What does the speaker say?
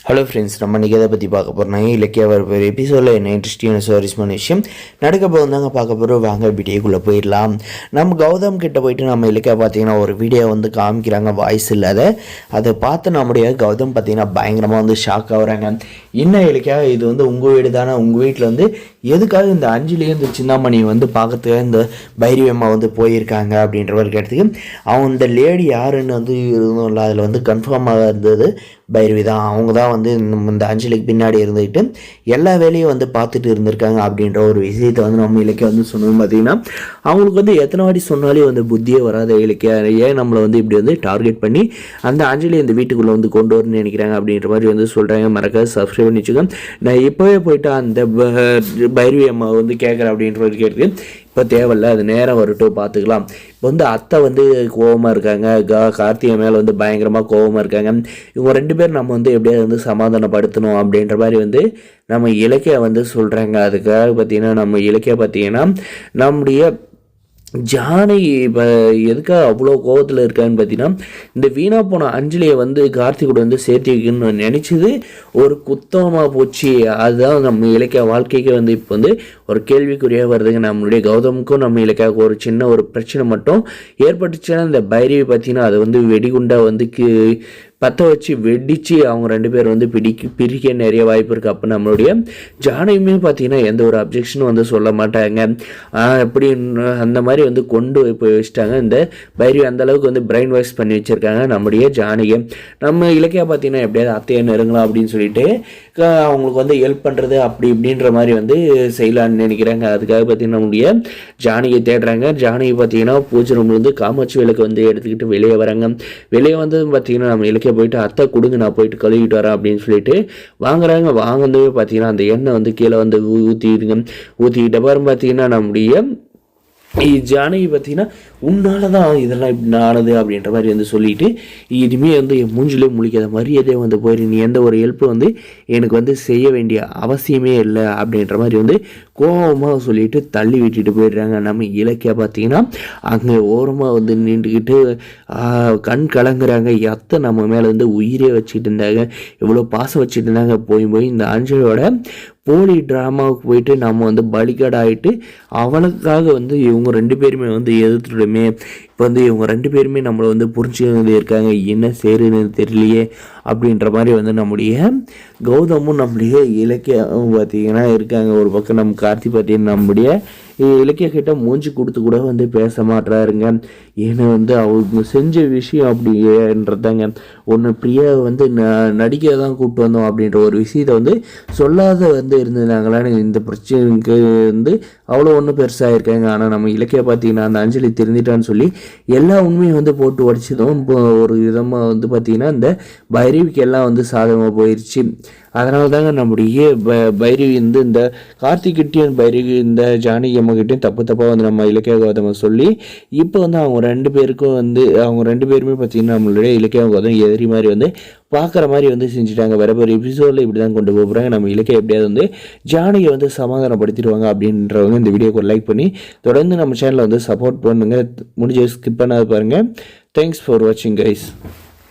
Hello friends, நம்ம இன்றைக்கி எதை பற்றி பார்க்க போகிறோம்? இலக்கிய வரப்போகிற எபிசோடில் என்ன இன்ட்ரெஸ்டிங்கான சுவாரஸ்யமான விஷயம் நடக்க போகுதாங்க பார்க்க போகிறோம். வாங்க வீடியோக்குள்ளே போயிடலாம். நம்ம கௌதம் கிட்ட போயிட்டு நம்ம இலக்கியா பார்த்தீங்கன்னா ஒரு வீடியோ வந்து காமிக்கிறாங்க, வாய்ஸ் இல்லாத. அதை பார்த்து நம்முடைய கௌதம் பார்த்தீங்கன்னா பயங்கரமாக வந்து ஷாக் ஆகுறாங்க. என்ன இலக்கியா, இது வந்து உங்கள் வீடு தானே? உங்கள் வீட்டில் வந்து எதுக்காக இந்த அஞ்சலியும் இந்த சின்னாமணி வந்து பார்க்கறதுக்காக இந்த பைரவி அம்மா வந்து போயிருக்காங்க அப்படின்ற மாதிரி கேட்டதுக்கு, அவன் இந்த லேடி யாருன்னு வந்து இல்லை, அதில் வந்து கன்ஃபார்மாக இருந்தது பைரவி தான். அவங்க தான் வந்து இந்த அஞ்சலிக்கு பின்னாடி இருந்துக்கிட்டு எல்லா வேலையும் வந்து பார்த்துட்டு இருந்திருக்காங்க அப்படின்ற ஒரு விஷயத்தை வந்து நம்ம இலக்கிய வந்து சொன்னோம். பார்த்தீங்கன்னா அவங்களுக்கு வந்து எத்தனை வாட்டி சொன்னாலே வந்து புத்தியே வராத இலக்கிய, ஏன் நம்மளை வந்து இப்படி வந்து டார்கெட் பண்ணி அந்த அஞ்சலி இந்த வீட்டுக்குள்ளே வந்து கொண்டு வரணும்னு நினைக்கிறாங்க அப்படின்ற மாதிரி வந்து சொல்கிறாங்க. மறக்காது சப்ஸ்கிரைப் பண்ணி வச்சுக்கோங்க. நான் இப்போவே போயிட்டு அந்த பைரவி அம்மா வந்து கேட்குறேன் அப்படின்ற மாதிரி கேட்டு இப்போ தேவையில்ல, அது நேரம் வரட்டும் பார்த்துக்கலாம். இப்போ வந்து அத்தை வந்து கோபமாக இருக்காங்க, கார்த்திகை மேலே வந்து பயங்கரமாக கோபமாக இருக்காங்க. இவங்க ரெண்டு பேரும் நம்ம வந்து எப்படியாவது வந்து சமாதானப்படுத்தணும் அப்படின்ற மாதிரி வந்து நம்ம இலக்கிய வந்து சொல்கிறாங்க. அதுக்காக பார்த்தீங்கன்னா நம்ம இலக்கிய பார்த்தீங்கன்னா நம்முடைய ஜானகி இப்போ எதுக்காக அவ்வளோ கோபத்தில் இருக்கான்னு பார்த்தீங்கன்னா, இந்த வீணாக போன அஞ்சலியை வந்து கார்த்திகோட வந்து சேர்த்து வைக்கணும்னு நினச்சது ஒரு குத்தமாக போச்சு. அதுதான் நம்ம இலக்கிய வாழ்க்கைக்கு வந்து இப்போ வந்து ஒரு கேள்விக்குறியாக வருதுங்க. நம்மளுடைய கௌதமுக்கும் நம்ம இலக்கியாவுக்கு ஒரு சின்ன ஒரு பிரச்சனை மட்டும் ஏற்பட்டுச்சுன்னா, இந்த பைரவி பார்த்தீங்கன்னா அது வந்து வெடிகுண்டா வந்து பற்ற வச்சு வெடித்து அவங்க ரெண்டு பேர் வந்து பிரிக்க நிறைய வாய்ப்பு இருக்குது. அப்போ நம்மளுடைய ஜானகியுமே பார்த்தீங்கன்னா எந்த ஒரு அப்ஜெக்ஷனும் வந்து சொல்ல மாட்டாங்க. அப்படி அந்த மாதிரி வந்து கொண்டு போய் வச்சுட்டாங்க. இந்த பைரவி அந்தளவுக்கு வந்து பிரெயின் வாஷ் பண்ணி வச்சுருக்காங்க நம்முடைய ஜானகி. நம்ம இலக்கியா பார்த்தீங்கன்னா எப்படியாவது அத்தையை நெருங்கலாம் அப்படின்னு சொல்லிட்டு அவங்களுக்கு வந்து ஹெல்ப் பண்ணுறது அப்படி இப்படின்ற மாதிரி வந்து செய்யலான்னு நினைக்கிறாங்க. அதுக்காக பார்த்தீங்கன்னா நம்முடைய ஜானகியை தேடுறாங்க. ஜானகி பார்த்தீங்கன்னா பூஜை ரூம்லேருந்து காமாட்சி விளக்கு வந்து எடுத்துக்கிட்டு வெளியே வராங்க. வெளியே வந்து பார்த்தீங்கன்னா நம்ம இலக்கிய போயிட்டு அத்தை கொடுங்க, நான் போயிட்டு கழுவிட்டு வரேன் அப்படின்னு சொல்லிட்டு வாங்குறாங்க. வாங்கினதே பார்த்தீங்கன்னா அந்த எண்ணெய் வந்து கீழே வந்து ஊற்றிக்கிட்ட பாரு பார்த்தீங்கன்னா நம்முடைய ஜானகி பார்த்தீங்கன்னா உன்னால தான் இதெல்லாம் இப்படி ஆனது அப்படின்ற மாதிரி வந்து சொல்லிட்டு, இனிமேல் வந்து என் மூஞ்சிலே முழிக்காத மரியாதையே வந்து போயிரு, நீ எந்த ஒரு ஹெல்ப்பும் வந்து எனக்கு வந்து செய்ய வேண்டிய அவசியமே இல்லை அப்படின்ற மாதிரி வந்து கோபமாக சொல்லிட்டு தள்ளி விட்டுட்டு போயிடுறாங்க. நம்ம இலக்கியா பார்த்தீங்கன்னா அங்கே ஓரமாக வந்து நின்றுக்கிட்டு கண் கலங்குறாங்க. அத்தை நம்ம மேலே வந்து உயிரே வச்சுட்டு இருந்தாங்க, எவ்வளோ பாசம் வச்சுட்டு இருந்தாங்க. போய் இந்த அஞ்சலியோட போலி ட்ராமாவுக்கு போயிட்டு நம்ம வந்து பலிகடாயிட்டு அவளுக்காக வந்து இவங்க ரெண்டு பேருமே வந்து எதிர்த்துடுமே. இப்போ வந்து இவங்க ரெண்டு பேருமே நம்மளை வந்து புரிஞ்சுக்கிட்டு இருக்காங்க, என்ன செய்யுதுன்னு தெரியலையே அப்படின்ற மாதிரி வந்து நம்முடைய கௌதமும் நம்முடைய இலக்கியம் பார்த்தீங்கன்னா இருக்காங்க. ஒரு பக்கம் நம்ம கார்த்தி பார்த்தீங்கன்னா நம்முடைய இலக்கிய கிட்ட மூஞ்சி கொடுத்து கூட வந்து பேச மாட்டாருங்க. ஏன்னா வந்து அவங்க செஞ்ச விஷயம் அப்படின்றதாங்க. ஒன்று பிரியா வந்து நடிக்க தான் கூப்பிட்டு வந்தோம் அப்படின்ற ஒரு விஷயத்தை வந்து சொல்லாத வந்து இருந்திருந்தாங்களான்னு இந்த பிரச்சனைக்கு வந்து அவ்வளோ ஒன்றும் பெருசாக இருக்காங்க. ஆனால் நம்ம இலக்கிய பார்த்தீங்கன்னா அந்த அஞ்சலி தெரிஞ்சிட்டான்னு சொல்லி எல்லா உண்மையும் வந்து போட்டு உடச்சதும் ஒரு விதமாக வந்து பார்த்திங்கன்னா இந்த பைரவிக்கு எல்லாம் வந்து சாதகமாக போயிடுச்சு. அதனால தாங்க நம்முடைய பைரவி வந்து இந்த கார்த்திகிட்டையும் பைரவி இந்த ஜானகி அம்மாக்கிட்டையும் தப்பாக வந்து நம்ம இலக்கிய கௌதம சொல்லி இப்போ வந்து அவங்க ரெண்டு பேருக்கும் வந்து அவங்க ரெண்டு பேருமே பார்த்திங்கன்னா நம்மளுடைய இலக்கிய கௌதம் எதிரி மாதிரி வந்து பார்க்குற மாதிரி வந்து செஞ்சுட்டாங்க. வேற ஒரு எபிசோடில் இப்படி தான் கொண்டு போகிறாங்க. நம்ம இலக்கிய எப்படியாவது வந்து ஜானகியை வந்து சமாதானப்படுத்திடுவாங்க அப்படின்றவங்க இந்த வீடியோக்கு லைக் பண்ணி தொடர்ந்து நம்ம சேனலை வந்து சப்போர்ட் பண்ணுங்கள். முடிஞ்ச ஸ்கிப் பண்ணாத பாருங்கள். தேங்க்ஸ் ஃபார் வாட்சிங் கைஸ்.